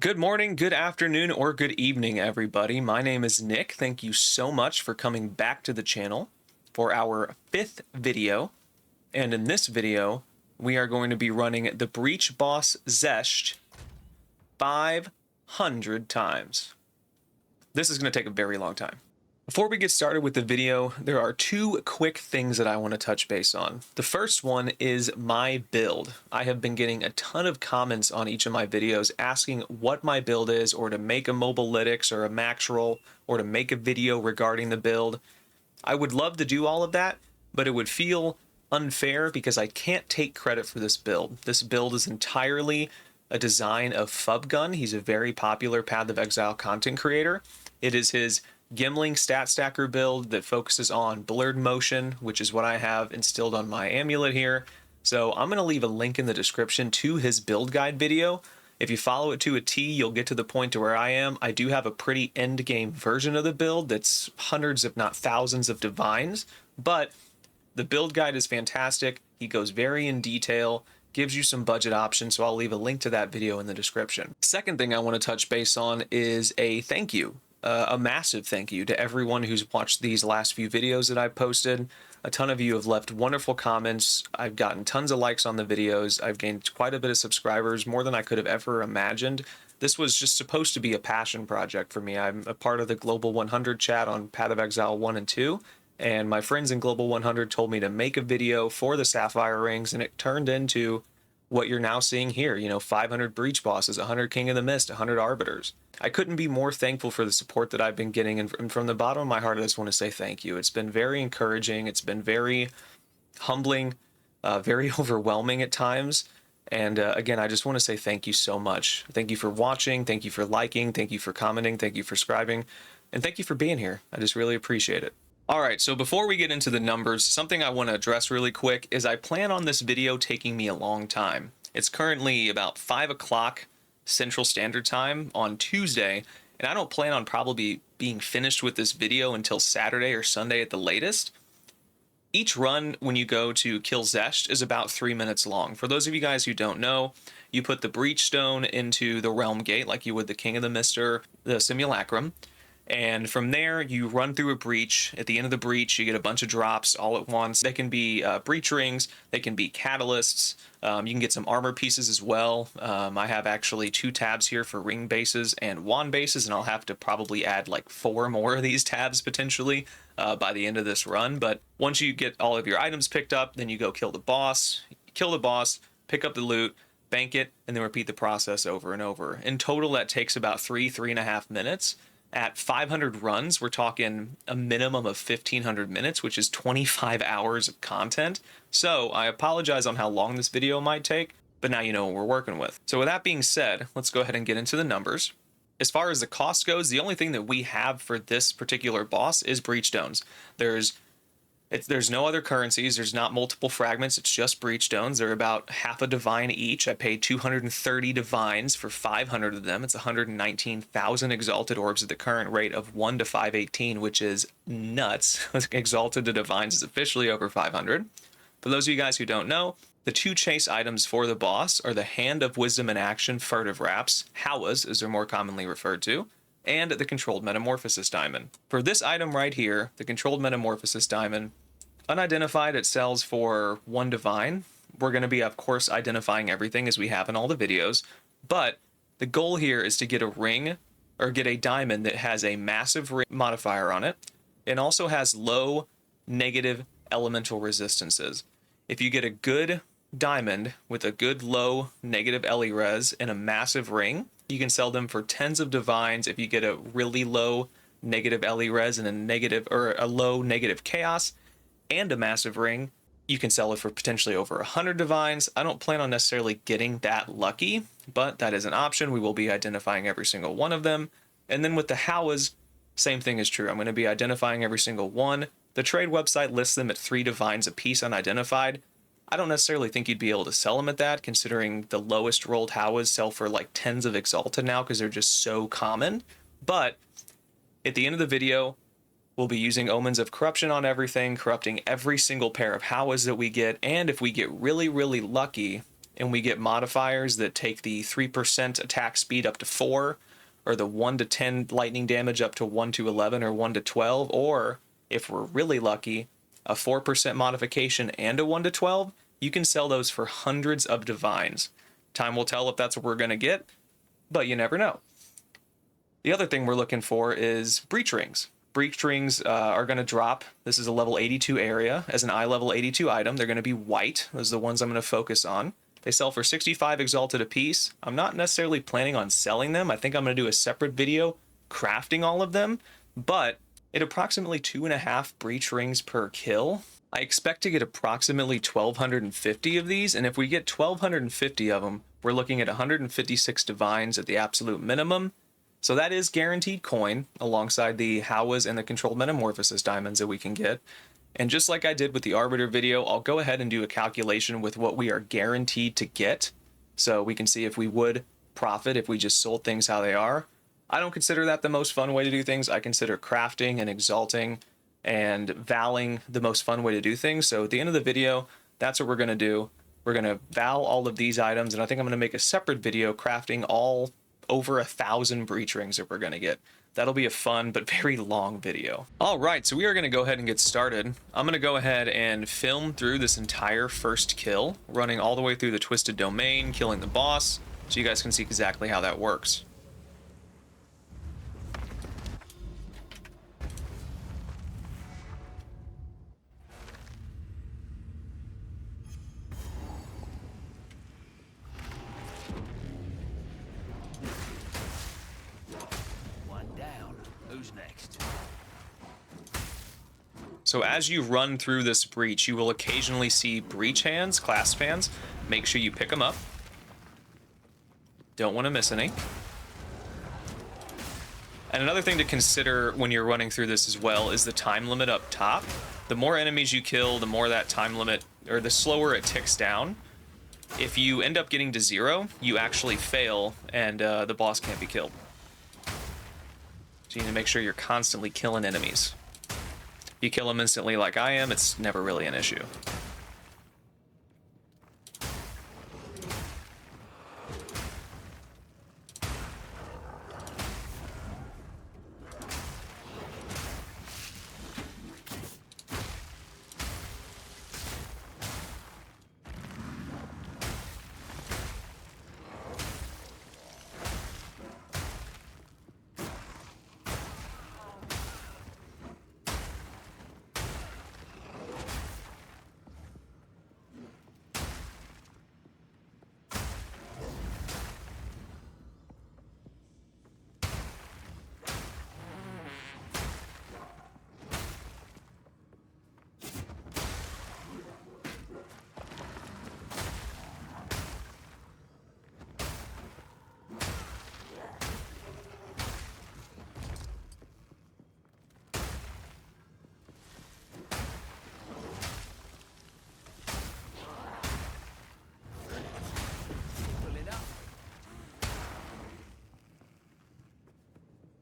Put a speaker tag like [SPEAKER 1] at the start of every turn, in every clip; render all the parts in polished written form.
[SPEAKER 1] Good morning, good afternoon, or good evening, everybody. My name is Nick. Thank you so much for coming back to the channel for our fifth video. And in this video, we are going to be running the Breach Boss Xesht 500 times. This is going to take a very long time. Before we get started with the video, there are two quick things that I want to touch base on. The first one is my build. I have been getting a ton of comments on each of my videos asking what my build is, or to make a Mobalytics or a max roll, or to make a video regarding the build. I would love to do all of that, but it would feel unfair because I can't take credit for this build. This build is entirely a design of Fubgun. He's a very popular Path of Exile content creator. It is his Gemling stat stacker build that focuses on blurred motion, which is what I have instilled on my amulet here. So I'm going to leave a link in the description to his build guide video. If you follow it to a T, you'll get to the point to where I am. I do have a pretty end game version of the build that's hundreds if not thousands of divines, but the build guide is fantastic. He goes very in detail, gives you some budget options, so I'll leave a link to that video in the description. Second thing I want to touch base on is a thank you. A massive thank you to everyone who's watched these last few videos that I've posted. A ton of you have left wonderful comments. I've gotten tons of likes on the videos. I've gained quite a bit of subscribers, more than I could have ever imagined. This was just supposed to be a passion project for me. I'm a part of the Global 100 chat on Path of Exile 1 and 2, and my friends in Global 100 told me to make a video for the Sapphire Rings, and it turned into what you're now seeing here. 500 Breach Bosses, 100 King of the Mist, 100 Arbiters. I couldn't be more thankful for the support that I've been getting, and from the bottom of my heart, I just want to say thank you. It's been very encouraging. It's been very humbling, very overwhelming at times. And again, I just want to say thank you so much. Thank you for watching. Thank you for liking. Thank you for commenting. Thank you for subscribing. And thank you for being here. I just really appreciate it. All right, so before we get into the numbers, something I want to address really quick is I plan on this video taking me a long time. It's currently about 5 o'clock Central Standard Time on Tuesday, and I don't plan on probably being finished with this video until Saturday or Sunday at the latest. Each run when you go to Kill Checkin is about 3 minutes long. For those of you guys who don't know, you put the Breachstone into the Realm Gate like you would the King of the Mist or the Simulacrum. And from there, you run through a breach. At the end of the breach, you get a bunch of drops all at once. They can be breach rings, they can be catalysts. You can get some armor pieces as well. I have actually 2 tabs here for ring bases and wand bases, and I'll have to probably add like 4 more of these tabs potentially by the end of this run. But once you get all of your items picked up, then you go kill the boss, pick up the loot, bank it, and then repeat the process over and over. In total, that takes about 3.5 minutes. At 500 runs, we're talking a minimum of 1,500 minutes, which is 25 hours of content. So I apologize on how long this video might take, but now you know what we're working with. So with that being said, let's go ahead and get into the numbers. As far as the cost goes, the only thing that we have for this particular boss is Breachstones. There's no other currencies, there's not multiple fragments, it's just Breachstones. They're about half a divine each. I paid 230 divines for 500 of them. It's 119,000 exalted orbs at the current rate of 1 to 518, which is nuts. Exalted to divines is officially over 500. For those of you guys who don't know, the 2 chase items for the boss are the Hand of Wisdom in Action Furtive Wraps, Hawas as they're more commonly referred to, and the Controlled Metamorphosis Diamond. For this item right here, the Controlled Metamorphosis Diamond, unidentified, it sells for 1 divine. We're going to be, of course, identifying everything as we have in all the videos, but the goal here is to get a ring or get a diamond that has a massive ring modifier on it and also has low negative elemental resistances. If you get a good diamond with a good low negative ele res and a massive ring, you can sell them for tens of divines. If you get a really low negative ele res and a low negative chaos and a massive ring, you can sell it for potentially over 100 divines. I don't plan on necessarily getting that lucky, but that is an option. We will be identifying every single one of them. And then with the Hawas, same thing is true. I'm going to be identifying every single one. The trade website lists them at 3 divines a piece unidentified. I don't necessarily think you'd be able to sell them at that, considering the lowest rolled Hawas sell for like tens of exalted now because they're just so common. But at the end of the video, we'll be using Omens of Corruption on everything, corrupting every single pair of Hawas that we get, and if we get really, really lucky, and we get modifiers that take the 3% attack speed up to 4, or the 1 to 10 lightning damage up to 1 to 11 or 1 to 12, or if we're really lucky, a 4% modification and a 1 to 12, you can sell those for hundreds of divines. Time will tell if that's what we're going to get, but you never know. The other thing we're looking for is breach rings. Breach rings are going to drop. This is a level 82 area as an eye level 82 item. They're going to be white. Those are the ones I'm going to focus on. They sell for 65 exalted apiece. I'm not necessarily planning on selling them. I think I'm going to do a separate video crafting all of them, but at approximately 2.5 breach rings per kill, I expect to get approximately 1,250 of these, and if we get 1,250 of them, we're looking at 156 divines at the absolute minimum. So that is guaranteed coin, alongside the Howas and the Controlled Metamorphosis diamonds that we can get. And just like I did with the Arbiter video, I'll go ahead and do a calculation with what we are guaranteed to get, so we can see if we would profit if we just sold things how they are. I don't consider that the most fun way to do things. I consider crafting and exalting and valing the most fun way to do things. So at the end of the video, that's what we're going to do. We're going to val all of these items, and I think I'm going to make a separate video crafting all over 1,000 breach rings that we're going to get. That'll be a fun but very long video. All right, so we are going to go ahead and get started. I'm going to go ahead and film through this entire first kill, running all the way through the Twisted Domain, killing the boss, so you guys can see exactly how that works. So as you run through this breach, you will occasionally see breach hands, clasp hands. Make sure you pick them up. Don't want to miss any. And another thing to consider when you're running through this as well is the time limit up top. The more enemies you kill, the more that time limit, or the slower it ticks down. If you end up getting to 0, you actually fail and the boss can't be killed. So you need to make sure you're constantly killing enemies. You kill them instantly like I am, it's never really an issue.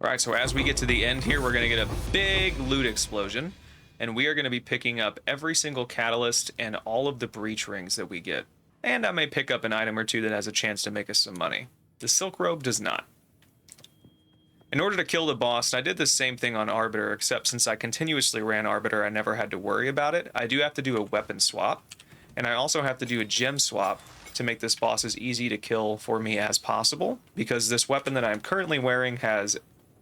[SPEAKER 1] All right, so as we get to the end here, we're going to get a big loot explosion, and we are going to be picking up every single catalyst and all of the breach rings that we get. And I may pick up an item or two that has a chance to make us some money. The Silk Robe does not. In order to kill the boss, I did the same thing on Arbiter, except since I continuously ran Arbiter, I never had to worry about it. I do have to do a weapon swap, and I also have to do a gem swap to make this boss as easy to kill for me as possible, because this weapon that I'm currently wearing has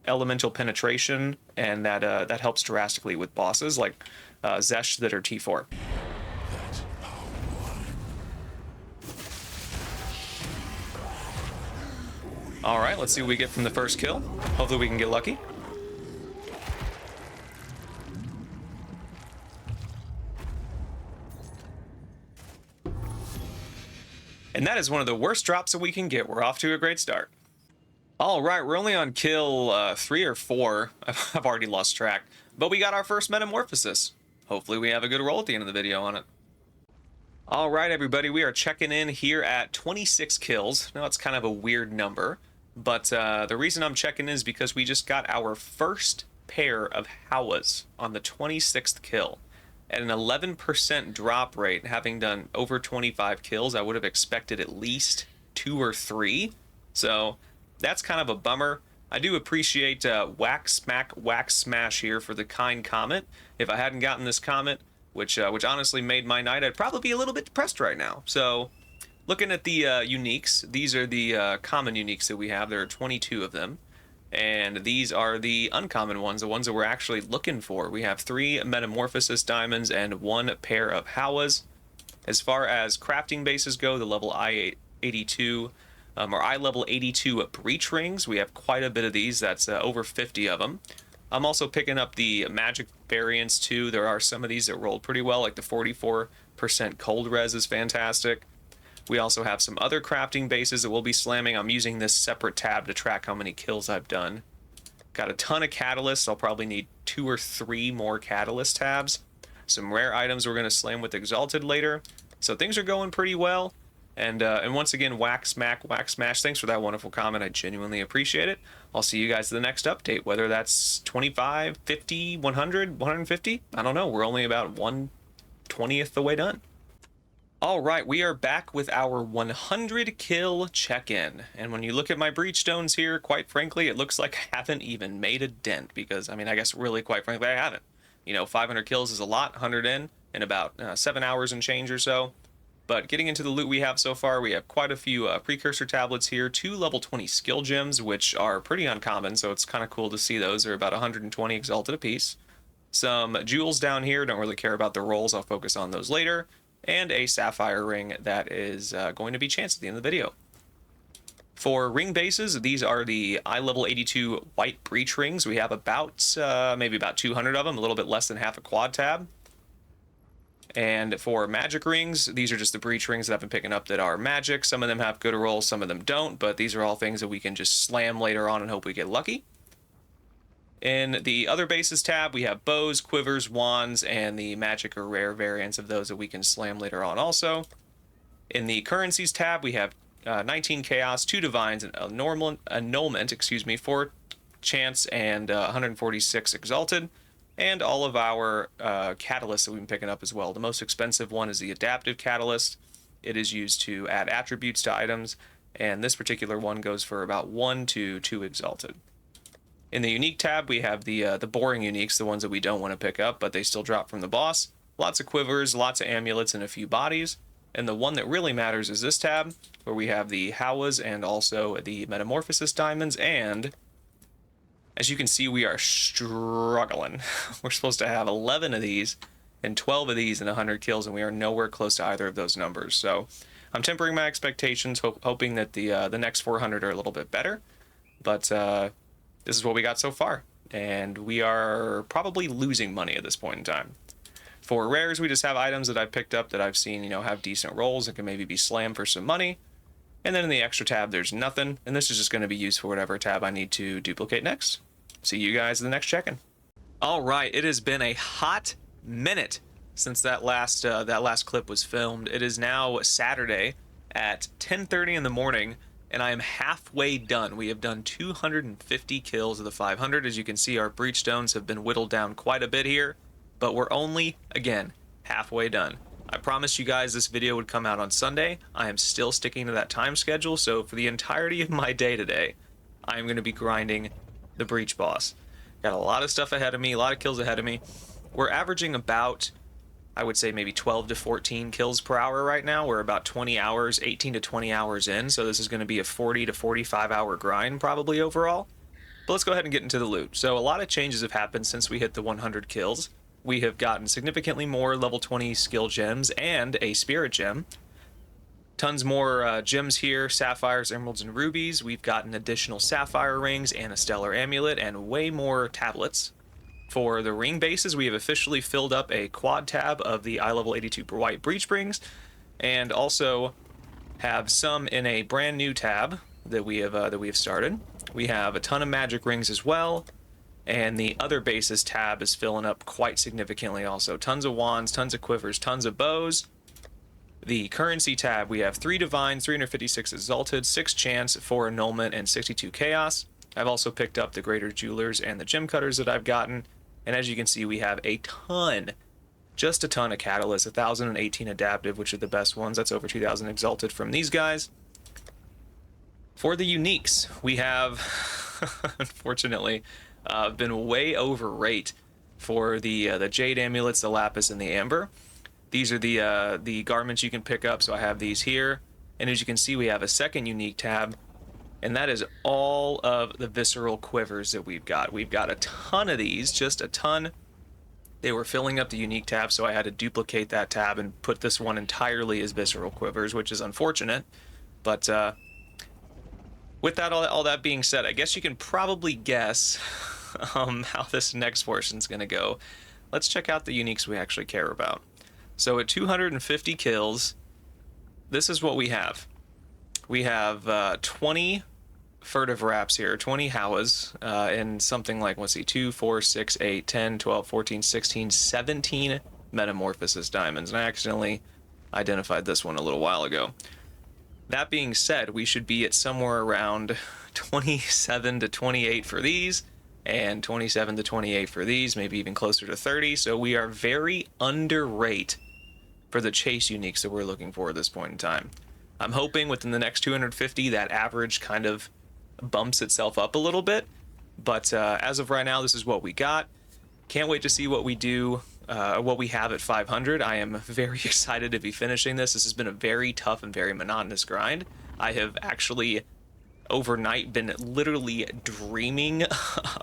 [SPEAKER 1] elemental penetration, and that helps drastically with bosses like Xesht that are T4. All right, let's see what we get from the first kill. Hopefully we can get lucky. And that is one of the worst drops that we can get. We're off to a great start. All right, we're only on kill 3 or 4. I've already lost track. But we got our first metamorphosis. Hopefully we have a good roll at the end of the video on it. All right, everybody, we are checking in here at 26 kills. Now, it's kind of a weird number, but the reason I'm checking in is because we just got our first pair of Howas on the 26th kill. At an 11% drop rate, having done over 25 kills, I would have expected at least 2 or 3. So that's kind of a bummer. I do appreciate Whack Smack Whack Smash here for the kind comment. If I hadn't gotten this comment, which honestly made my night, I'd probably be a little bit depressed right now. So looking at the uniques, these are the common uniques that we have. There are 22 of them. And these are the uncommon ones, the ones that we're actually looking for. We have 3 Metamorphosis Diamonds and 1 pair of Hawas. As far as crafting bases go, the level I-82, or I-level 82 Breach Rings, we have quite a bit of these. That's over 50 of them. I'm also picking up the magic variants too. There are some of these that rolled pretty well, like the 44% cold res is fantastic. We also have some other crafting bases that we'll be slamming. I'm using this separate tab to track how many kills I've done. Got a ton of catalysts. I'll probably need 2 or 3 more catalyst tabs. Some rare items we're going to slam with Exalted later. So things are going pretty well. And once again, Whack Smack Whack Smash, thanks for that wonderful comment. I genuinely appreciate it. I'll see you guys in the next update, whether that's 25, 50, 100, 150. I don't know. We're only about 1/20th the way done. All right, we are back with our 100 kill check-in. And when you look at my Breachstones here, quite frankly, it looks like I haven't even made a dent because, I mean, I guess really, quite frankly, I haven't. You know, 500 kills is a lot, 100 in about 7 hours and change or so. But getting into the loot we have so far, we have quite a few precursor tablets here, 2 level 20 skill gems, which are pretty uncommon, so it's kind of cool to see those. They're about 120 exalted apiece. Some jewels down here, don't really care about the rolls, I'll focus on those later. And a sapphire ring that is going to be chanced at the end of the video. For ring bases, these are the I-level 82 white breach rings. We have about, maybe about 200 of them, a little bit less than half a quad tab. And for magic rings, these are just the breach rings that I've been picking up that are magic. Some of them have good rolls, some of them don't, but these are all things that we can just slam later on and hope we get lucky. In the other bases tab, we have bows, quivers, wands, and the magic or rare variants of those that we can slam later on also. In the currencies tab, we have 19 chaos, 2 divines, and annulment, 4 chance, and 146 exalted, and all of our catalysts that we've been picking up as well. The most expensive one is the adaptive catalyst. It is used to add attributes to items, and this particular one goes for about 1 to 2 exalted. In the unique tab, we have the boring uniques, the ones that we don't want to pick up, but they still drop from the boss. Lots of quivers, lots of amulets, and a few bodies. And the one that really matters is this tab, where we have the Hawas and also the Metamorphosis Diamonds, and as you can see, we are struggling. We're supposed to have 11 of these and 12 of these and 100 kills, and we are nowhere close to either of those numbers. So I'm tempering my expectations, hoping that the next 400 are a little bit better. But this is what we got so far, and we are probably losing money at this point in time. For rares, we just have items that I've picked up that I've seen, you know, have decent rolls and can maybe be slammed for some money. And then in the extra tab, there's nothing, and this is just going to be used for whatever tab I need to duplicate next. See you guys in the next check-in. All right, it has been a hot minute since that last clip was filmed. It is now Saturday at 10:30 in the morning. And I am halfway done. We have done 250 kills of the 500. As you can see, our Breachstones have been whittled down quite a bit here, but we're only, again, halfway done. I promised you guys this video would come out on Sunday. I am still sticking to that time schedule, so for the entirety of my day today, I am going to be grinding the Breach boss. Got a lot of stuff ahead of me, a lot of kills ahead of me. We're averaging about, I would say maybe 12 to 14 kills per hour right now. We're about 20 hours, 18 to 20 hours in, so this is going to be a 40 to 45 hour grind probably overall. But let's go ahead and get into the loot. So a lot of changes have happened since we hit the 100 kills. We have gotten significantly more level 20 skill gems and a spirit gem. Tons more gems here, sapphires, emeralds, and rubies. We've gotten additional sapphire rings and a stellar amulet and way more tablets. For the ring bases, we have officially filled up a quad tab of the I-level 82 white breach rings, and also have some in a brand new tab that we have started. We have a ton of magic rings as well, and the other bases tab is filling up quite significantly also. Tons of wands, tons of quivers, tons of bows. The currency tab, we have 3 divines, 356 exalted, 6 chance, 4 annulment, and 62 chaos. I've also picked up the greater jewelers and the gem cutters that I've gotten. And as you can see, we have a ton just a ton of catalysts, 1,018 adaptive, which are the best ones. That's over 2,000 exalted from these guys. For the uniques, we have, unfortunately, been way over rate for the Jade Amulets, the Lapis, and the Amber. These are the garments you can pick up, so I have these here. And as you can see, we have a second unique tab, and that is all of the Visceral Quivers that we've got. We've got a ton of these, just a ton. They were filling up the unique tab, so I had to duplicate that tab and put this one entirely as Visceral Quivers, which is unfortunate. But with that, all that being said, I guess you can probably guess how this next portion is going to go. Let's check out the uniques we actually care about. So at 250 kills, this is what we have. We have 20 furtive wraps here, 20 Howas, and something like, let's see, 2, 4, 6, 8, 10, 12, 14, 16, 17 Metamorphosis diamonds. And I accidentally identified this one a little while ago. That being said, we should be at somewhere around 27 to 28 for these, and 27 to 28 for these, maybe even closer to 30. So we are very under rate for the chase uniques that we're looking for at this point in time. I'm hoping within the next 250 that average kind of bumps itself up a little bit, but as of right now, this is what we got. Can't wait to see what we do, what we have at 500. I am very excited to be finishing this. This has been a very tough and very monotonous grind. I have actually overnight been literally dreaming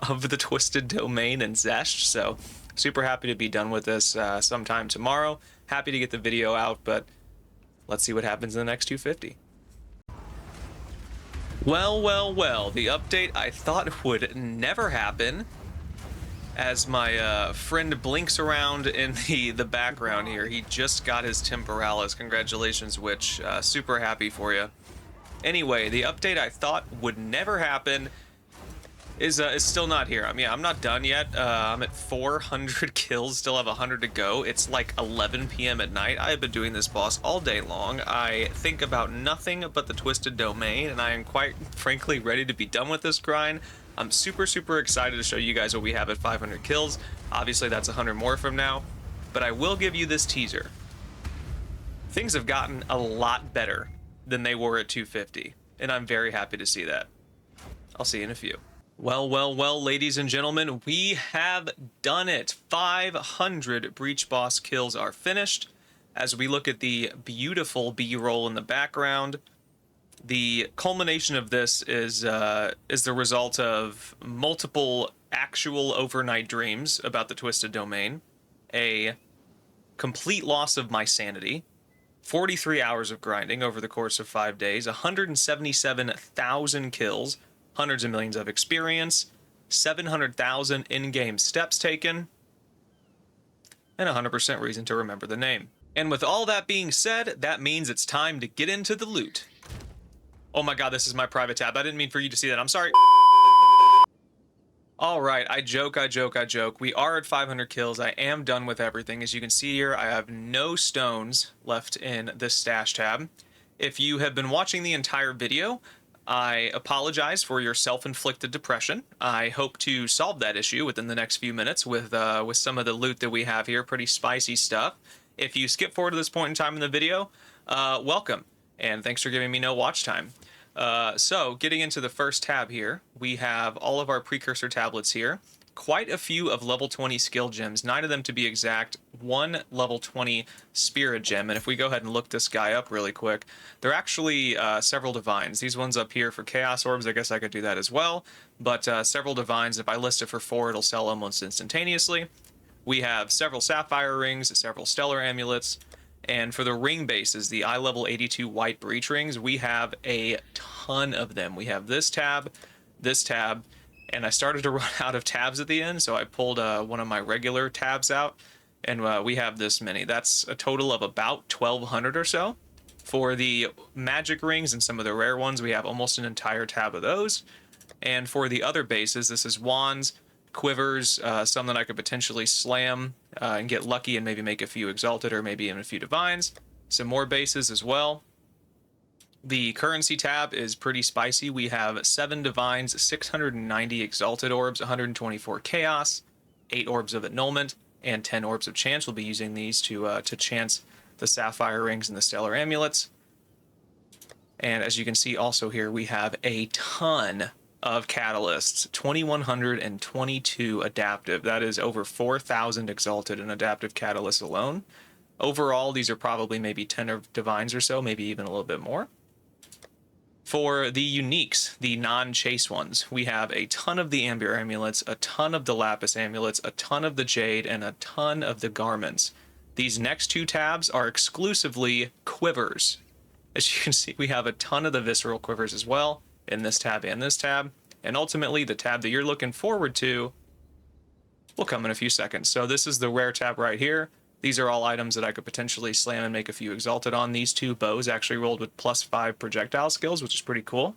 [SPEAKER 1] of the Twisted Domain and Xesht, so super happy to be done with this sometime tomorrow. Happy to get the video out, but let's see what happens in the next 250. Well, the update I thought would never happen, as my friend blinks around in the background here. He just got his Temporalis. Congratulations, Witch. Super happy for you. Anyway, the update I thought would never happen is still not here. I mean, I'm not done yet. I'm at 400 kills, still have 100 to go. It's like 11 p.m. at night. I have been doing this boss all day long. I think about nothing but the Twisted Domain, and I am quite frankly ready to be done with this grind. I'm super excited to show you guys what we have at 500 kills. Obviously, that's 100 more from now, but I will give you this teaser. Things have gotten a lot better than they were at 250, and I'm very happy to see that. I'll see you in a few. Well, ladies and gentlemen, we have done it. 500 Breach Boss kills are finished. As we look at the beautiful B-roll in the background, the culmination of this is the result of multiple actual overnight dreams about the Twisted Domain, a complete loss of my sanity, 43 hours of grinding over the course of 5 days, 177,000 kills, hundreds of millions of experience, 700,000 in-game steps taken, and 100% reason to remember the name. And with all that being said, that means it's time to get into the loot. Oh my god, this is my private tab. I didn't mean for you to see that. I'm sorry. Alright, I joke. We are at 500 kills. I am done with everything. As you can see here, I have no stones left in this stash tab. If you have been watching the entire video, I apologize for your self-inflicted depression. I hope to solve that issue within the next few minutes with some of the loot that we have here. Pretty spicy stuff. If you skip forward to this point in time in the video, welcome, and thanks for giving me no watch time. So, getting into the first tab here, we have all of our precursor tablets here. Quite a few of level 20 skill gems, 9 of them to be exact, 1 level 20 spirit gem. And if we go ahead and look this guy up really quick, there are actually several divines. These ones up here for chaos orbs, I guess I could do that as well, but several divines. If I list it for 4, it'll sell almost instantaneously. We have several sapphire rings, several stellar amulets, and for the ring bases, the eye level 82 white breach rings, we have a ton of them. We have this tab, and I started to run out of tabs at the end, so I pulled one of my regular tabs out, and we have this many. That's a total of about 1,200 or so. For the magic rings and some of the rare ones, we have almost an entire tab of those. And for the other bases, this is wands, quivers, some that I could potentially slam and get lucky and maybe make a few exalted or maybe even a few divines. Some more bases as well. The currency tab is pretty spicy. We have 7 divines, 690 exalted orbs, 124 chaos, 8 orbs of annulment, and 10 Orbs of Chance. We'll be using these to chance the Sapphire Rings and the Stellar Amulets. And as you can see also here, we have a ton of catalysts, 2,122 adaptive. That is over 4,000 exalted and adaptive catalysts alone. Overall, these are probably maybe 10 of divines or so, maybe even a little bit more. For the uniques, the non-chase ones, we have a ton of the Amber Amulets, a ton of the Lapis Amulets, a ton of the Jade, and a ton of the Garments. These next two tabs are exclusively quivers. As you can see, we have a ton of the Visceral Quivers as well, in this tab and this tab. And ultimately, the tab that you're looking forward to will come in a few seconds. So this is the rare tab right here. These are all items that I could potentially slam and make a few exalted on. These two bows actually rolled with +5 projectile skills, which is pretty cool.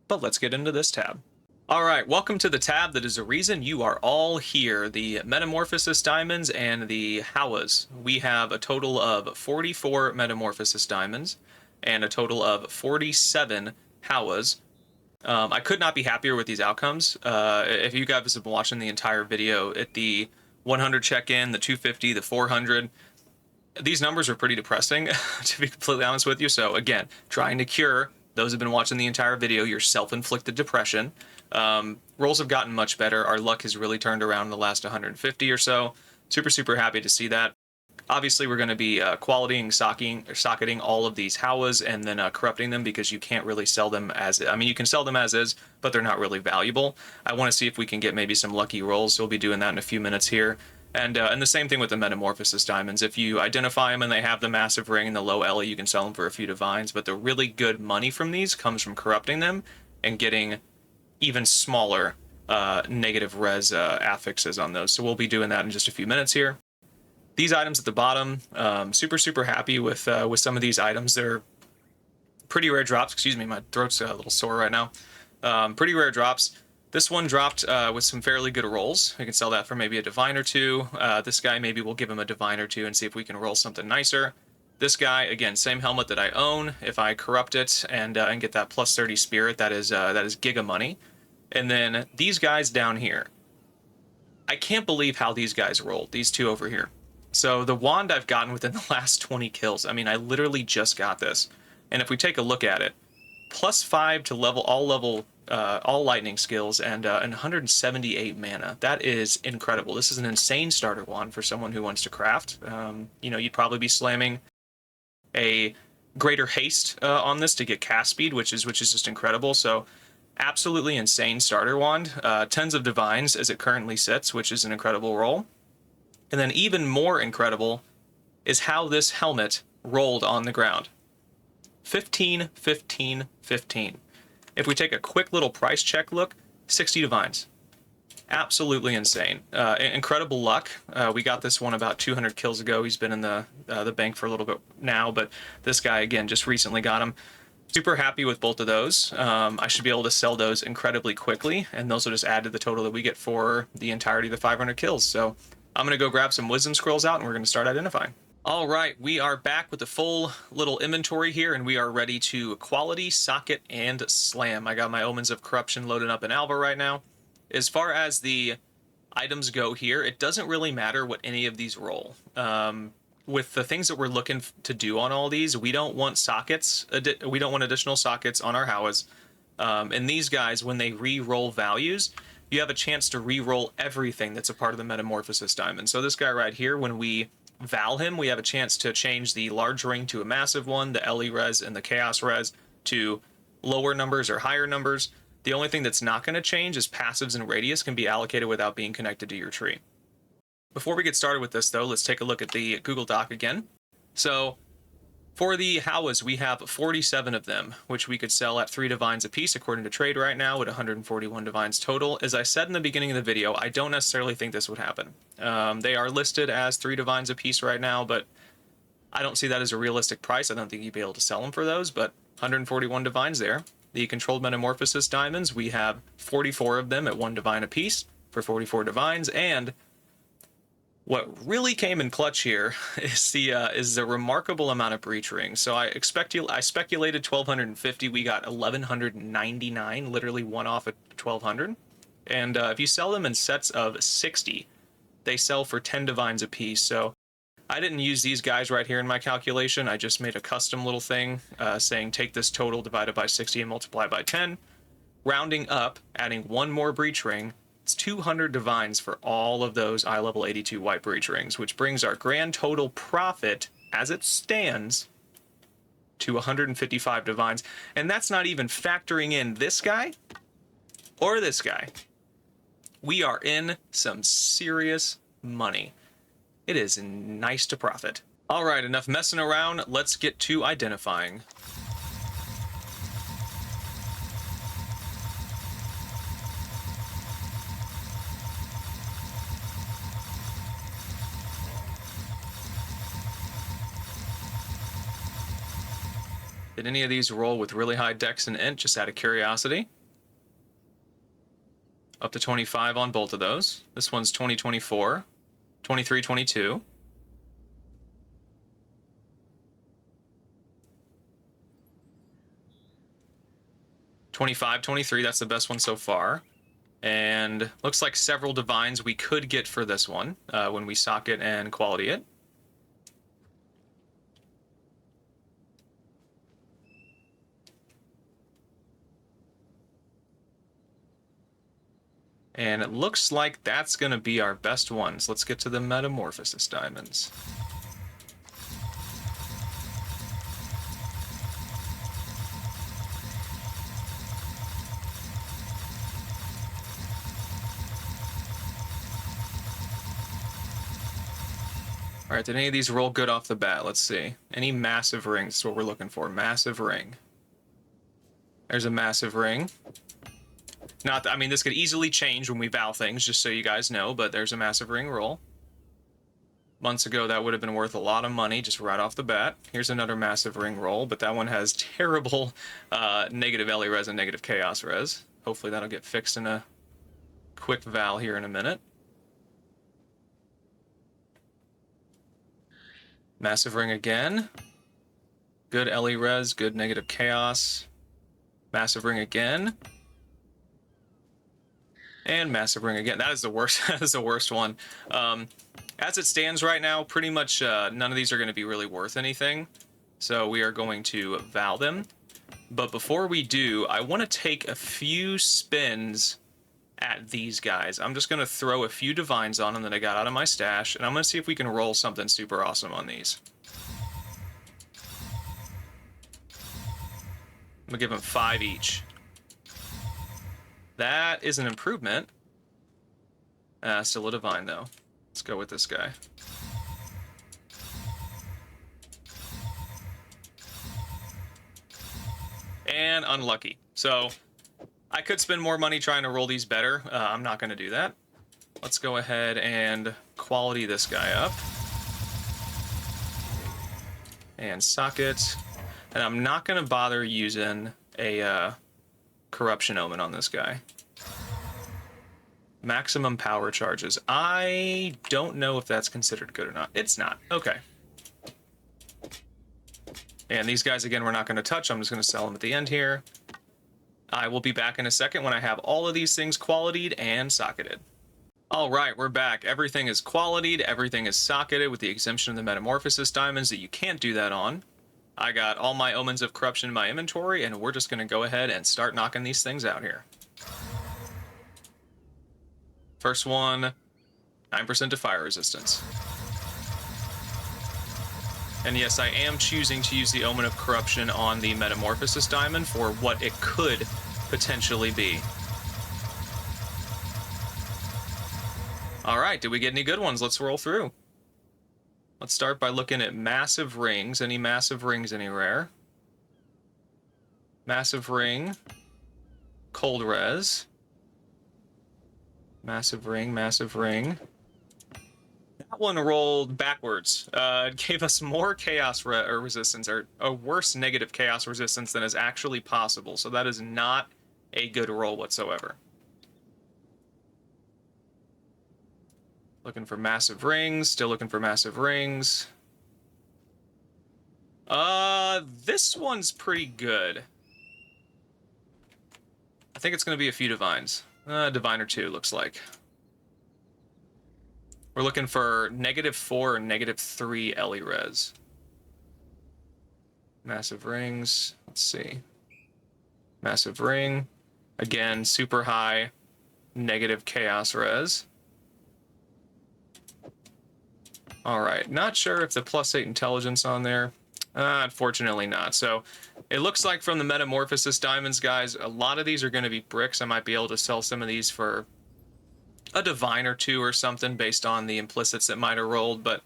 [SPEAKER 1] But let's get into this tab. All right, welcome to the tab that is the reason you are all here, the Metamorphosis Diamonds and the Hawas. We have a total of 44 Metamorphosis Diamonds and a total of 47 Hawas. I could not be happier with these outcomes. If you guys have been watching the entire video, at the 100 check-in, the 250, the 400, these numbers are pretty depressing, to be completely honest with you. So again, trying to cure those who have been watching the entire video your self-inflicted depression. Rolls have gotten much better. Our luck has really turned around in the last 150 or so. Super happy to see that. Obviously, we're going to be qualitying, socketing all of these Hawas and then corrupting them, because you can't really sell them as... I mean, you can sell them as is, but they're not really valuable. I want to see if we can get maybe some lucky rolls, so we'll be doing that in a few minutes here. And the same thing with the Metamorphosis Diamonds. If you identify them and they have the massive ring and the low LE, you can sell them for a few divines, but the really good money from these comes from corrupting them and getting even smaller negative res affixes on those. So we'll be doing that in just a few minutes here. These items at the bottom, super happy with some of these items. They're pretty rare drops. Excuse me, my throat's a little sore right now. Pretty rare drops. This one dropped with some fairly good rolls. We can sell that for maybe a divine or two. This guy, maybe we'll give him a divine or two and see if we can roll something nicer. This guy, again, same helmet that I own. If I corrupt it and get that +30 spirit, that is giga money. And then these guys down here. I can't believe how these guys rolled, these two over here. So the wand I've gotten within the last 20 kills. I mean, I literally just got this. And if we take a look at it, +5 to all lightning skills and 178 mana. That is incredible. This is an insane starter wand for someone who wants to craft. You know, you'd probably be slamming a greater haste on this to get cast speed, which is just incredible. So absolutely insane starter wand. Tens of divines as it currently sits, which is an incredible roll. And then even more incredible is how this helmet rolled on the ground. 15, 15, 15. If we take a quick little price check look, 60 divines. Absolutely insane. Incredible luck. We got this one about 200 kills ago. He's been in the bank for a little bit now, but this guy, again, just recently got him. Super happy with both of those. I should be able to sell those incredibly quickly, and those will just add to the total that we get for the entirety of the 500 kills. So I'm going to go grab some wisdom scrolls out, and we're going to start identifying. All right, we are back with a full little inventory here, and we are ready to quality, socket, and slam. I got my Omens of Corruption loaded up in Alba right now. As far as the items go here, it doesn't really matter what any of these roll. With the things that we're looking to do on all these, we don't want sockets. We don't want additional sockets on our Hawas. And these guys, when they re-roll values, you have a chance to re-roll everything that's a part of the Metamorphosis Diamond. So this guy right here, when we Val him, we have a chance to change the large ring to a massive one, the LE res and the chaos res to lower numbers or higher numbers. The only thing that's not going to change is passives and radius can be allocated without being connected to your tree. Before we get started with this though, let's take a look at the Google Doc again. So for the Hawas, we have 47 of them, which we could sell at 3 divines apiece according to trade right now at 141 divines total. As I said in the beginning of the video, I don't necessarily think this would happen. They are listed as 3 divines apiece right now, but I don't see that as a realistic price. I don't think you'd be able to sell them for those, but 141 divines there. The controlled Metamorphosis diamonds, we have 44 of them at 1 divine apiece for 44 divines, and what really came in clutch here is the remarkable amount of breach rings. So I speculated 1,250. We got 1,199, literally one off at 1,200. And if you sell them in sets of 60, they sell for 10 divines apiece. So I didn't use these guys right here in my calculation. I just made a custom little thing saying take this total divided by 60 and multiply by 10. Rounding up, adding one more breach ring, it's 200 divines for all of those eye level 82 white breach rings, which brings our grand total profit as it stands to 155 divines. And that's not even factoring in this guy or this guy. We are in some serious money. It is nice to profit. All right, enough messing around. Let's get to identifying. Did any of these roll with really high dex and int, just out of curiosity? Up to 25 on both of those. This one's 2024, 23, 22. $25.23, that's the best one so far. And looks like several divines we could get for this one when we socket and quality it. And it looks like that's going to be our best ones. Let's get to the Metamorphosis diamonds. All right, did any of these roll good off the bat? Let's see. Any massive rings is what we're looking for. Massive ring. There's a massive ring. Not that, I mean, this could easily change when we vow things, just so you guys know, but there's a massive ring roll. Months ago, that would have been worth a lot of money, just right off the bat. Here's another massive ring roll, but that one has terrible negative LE res and negative chaos res. Hopefully that'll get fixed in a quick vow here in a minute. Massive ring again. Good LE res, good negative chaos. Massive ring again. And massive ring again. That is the worst. That is the worst one. As it stands right now, pretty much none of these are going to be really worth anything. So we are going to vow them. But before we do, I want to take a few spins at these guys. I'm just going to throw a few divines on them that I got out of my stash, and I'm going to see if we can roll something super awesome on these. I'm going to give them 5 each. That is an improvement. Still a divine, though. Let's go with this guy. And unlucky. So I could spend more money trying to roll these better. I'm not going to do that. Let's go ahead and quality this guy up. And socket. And I'm not going to bother using a corruption omen on this guy. Maximum power charges. I don't know if that's considered good or not. It's not. Okay. And these guys, again, we're not going to touch. I'm just going to sell them at the end here. I will be back in a second when I have all of these things qualitied and socketed. All right, we're back. Everything is qualitied. Everything is socketed with the exemption of the Metamorphosis diamonds that you can't do that on. I got all my omens of corruption in my inventory, and we're just going to go ahead and start knocking these things out here. First one, 9% to fire resistance. And yes, I am choosing to use the Omen of Corruption on the Metamorphosis diamond for what it could potentially be. All right, did we get any good ones? Let's roll through. Let's start by looking at massive rings. Any massive rings, any rare? Massive ring. Cold res. Massive ring, massive ring. That one rolled backwards. It gave us more chaos resistance, or a worse negative chaos resistance than is actually possible. So that is not a good roll whatsoever. Looking for massive rings, still looking for massive rings. This one's pretty good. I think it's going to be a few divines. Divine or two, looks like. We're looking for -4 or -3 Ellie res. Massive rings. Let's see. Massive ring. Again, super high negative chaos res. All right. Not sure if the +8 intelligence on there. Unfortunately not. So it looks like from the Metamorphosis diamonds, guys, a lot of these are going to be bricks. I might be able to sell some of these for a divine or two or something based on the implicits that might have rolled. But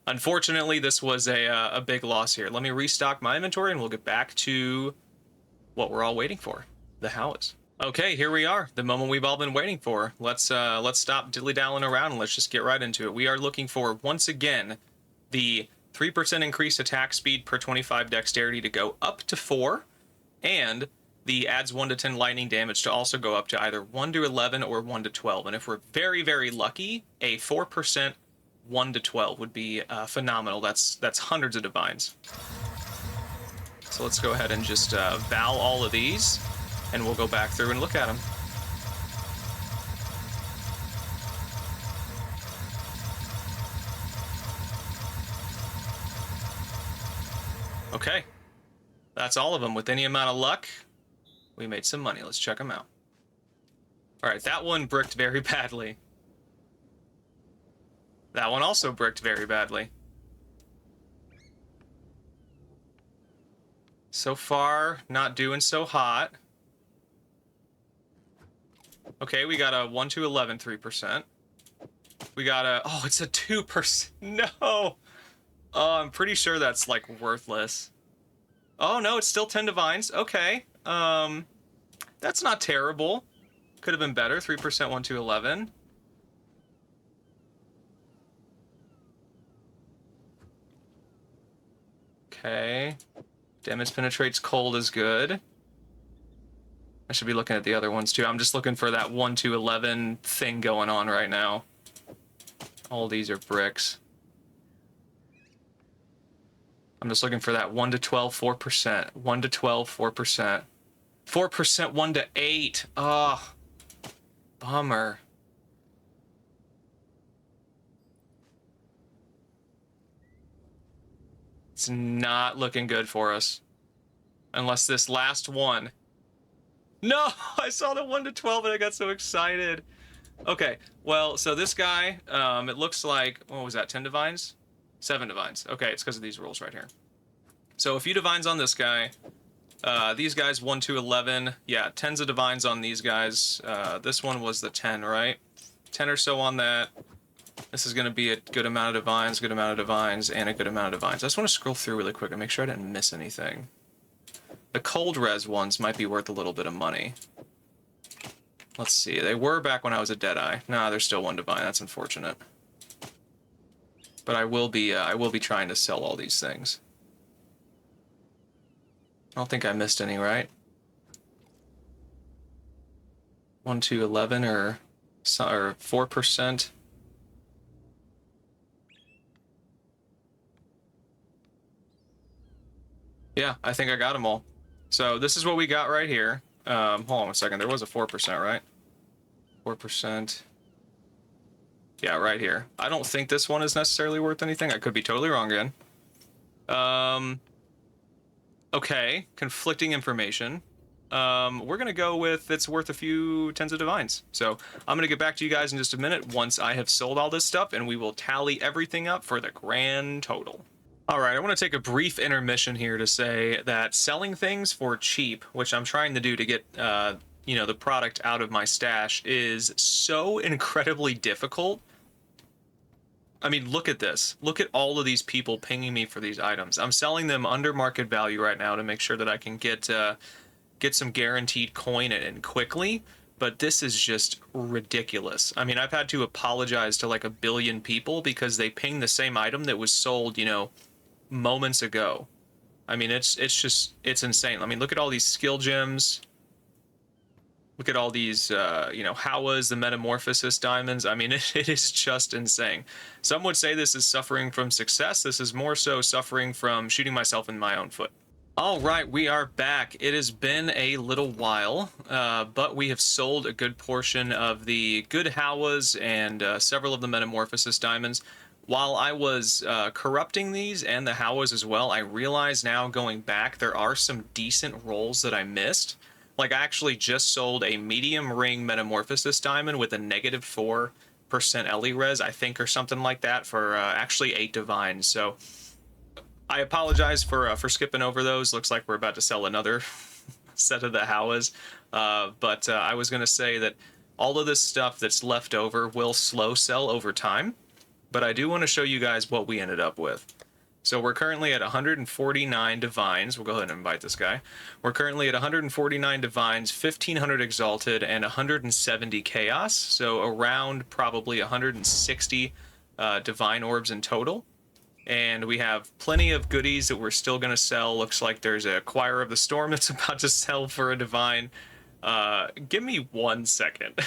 [SPEAKER 1] unfortunately, this was a big loss here. Let me restock my inventory and we'll get back to what we're all waiting for, the Howas. Okay, here we are, the moment we've all been waiting for. Let's stop dilly-dallying around and let's just get right into it. We are looking for, once again, the 3% increased attack speed per 25 dexterity to go up to 4, and the adds 1 to 10 lightning damage to also go up to either 1 to 11 or 1 to 12. And if we're very, very lucky, a 4% 1 to 12 would be phenomenal. That's hundreds of divines. So let's go ahead and just val all of these, and we'll go back through and look at them. Okay, that's all of them. With any amount of luck, we made some money. Let's check them out. All right, that one bricked very badly. That one also bricked very badly. So far, not doing so hot. Okay, we got a 1 to 11, 3%. We got a, oh, it's a 2%. No. Oh, I'm pretty sure that's like worthless. Oh no, it's still 10 divines. Okay. That's not terrible. Could have been better. 3%, 1 to 11. Okay. Damage penetrates cold is good. I should be looking at the other ones too. I'm just looking for that 1 to 11 thing going on right now. All these are bricks. I'm just looking for that 1 to 12, 4%. 1 to 12, 4%. 4%, 1 to 8. Oh, bummer. It's not looking good for us. Unless this last one. No, I saw the 1 to 12 and I got so excited. Okay, well, so this guy, it looks like, what was that, 10 divines? 7 divines. Okay, it's because of these rules right here. So a few divines on this guy. These guys, 1 to 11. Yeah, 10s of divines on these guys. This one was the 10, right? 10 or so on that. This is going to be a good amount of divines, good amount of divines, and a good amount of divines. I just want to scroll through really quick and make sure I didn't miss anything. The cold res ones might be worth a little bit of money. Let's see. They were back when I was a Deadeye. Nah, they're still 1 divine. That's unfortunate. But I will be trying to sell all these things. I don't think I missed any, right? 1 to 11 or 4%. Yeah, I think I got them all. So this is what we got right here. Hold on a second. There was a 4%, right? 4%. Yeah, right here. I don't think this one is necessarily worth anything. I could be totally wrong again. Okay, conflicting information. We're gonna go with it's worth a few 10s of divines. So I'm gonna get back to you guys in just a minute once I have sold all this stuff, and we will tally everything up for the grand total. All right, I want to take a brief intermission here to say that selling things for cheap, which I'm trying to do to get, you know, the product out of my stash, is so incredibly difficult. I mean, look at this. Look at all of these people pinging me for these items. I'm selling them under market value right now to make sure that I can get some guaranteed coin in quickly. But this is just ridiculous. I mean, I've had to apologize to like 1 billion people because they ping the same item that was sold, you know, moments ago. I mean, it's insane. I mean, look at all these skill gems. Look at all these, you know, Howas, the Metamorphosis diamonds. I mean, it is just insane. Some would say this is suffering from success. This is more so suffering from shooting myself in my own foot. All right, we are back. It has been a little while, but we have sold a good portion of the good Hawas and several of the Metamorphosis diamonds. While I was corrupting these and the Hawas as well, I realize now going back there are some decent rolls that I missed. Like, I actually just sold a medium ring Metamorphosis diamond with a -4% Ellie res, I think, or something like that, for actually 8 divines. So I apologize for skipping over those. Looks like we're about to sell another set of the Hawas. But I was going to say that all of this stuff that's left over will slow sell over time. But I do want to show you guys what we ended up with. So we're currently at 149 divines. We'll go ahead and invite this guy. We're currently at 149 divines, 1500 exalted, and 170 chaos. So around probably 160 divine orbs in total. And we have plenty of goodies that we're still going to sell. Looks like there's a Choir of the Storm that's about to sell for a divine. Give me 1 second.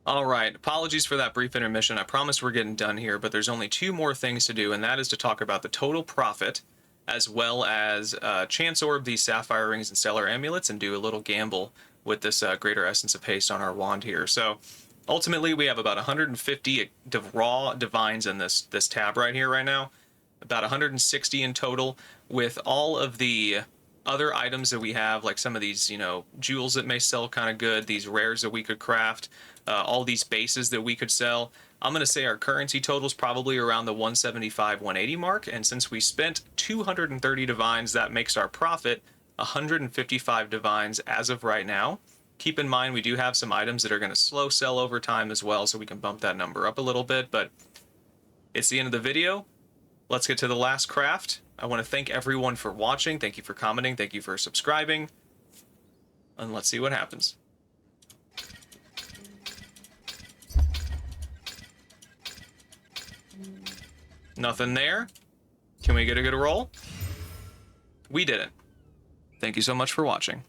[SPEAKER 1] All right, apologies for that brief intermission. I promise we're getting done here, but there's only 2 more things to do, and that is to talk about the total profit, as well as Chance Orb, these Sapphire Rings, and Stellar Amulets, and do a little gamble with this Greater Essence of Haste on our wand here. So ultimately, we have about 150 raw divines in this tab right here right now. About 160 in total, with all of the other items that we have, like some of these, you know, jewels that may sell kind of good, these rares that we could craft, all these bases that we could sell. I'm going to say our currency total is probably around the 175, 180 mark, and since we spent 230 divines, that makes our profit 155 divines as of right now. Keep in mind, we do have some items that are going to slow sell over time as well, so we can bump that number up a little bit, but it's the end of the video. Let's get to the last craft. I want to thank everyone for watching. Thank you for commenting. Thank you for subscribing. And let's see what happens. Nothing there. Can we get a good roll? We didn't. Thank you so much for watching.